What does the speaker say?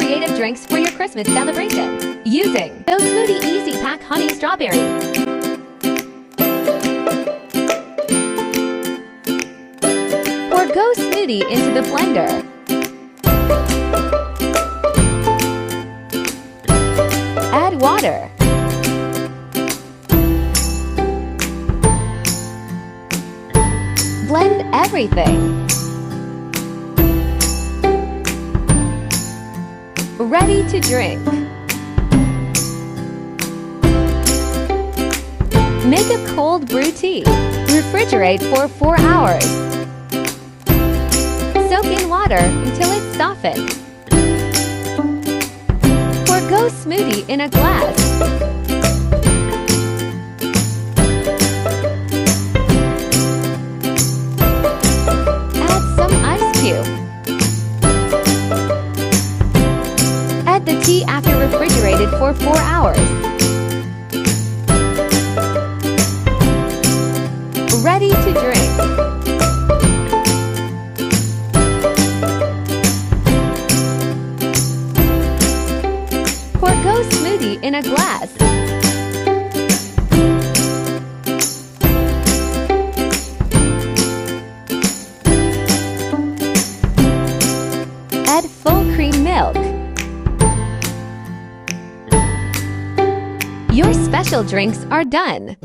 creative drinks for your Christmas celebration using Go-Smooty Easy Pack Honey Strawberry. Pour Go-Smooty into the blender. Add water. Blend everything. Ready to drink. Make a cold brew tea. Refrigerate for 4 hours. Soak in water until it's softened. Pour Go-Smooty in a glass. Add some ice cube. Add the tea after refrigerated for 4 hours. Ready to drink. Pour Go-Smooty in a glass. Add full cream milk. Your special drinks are done.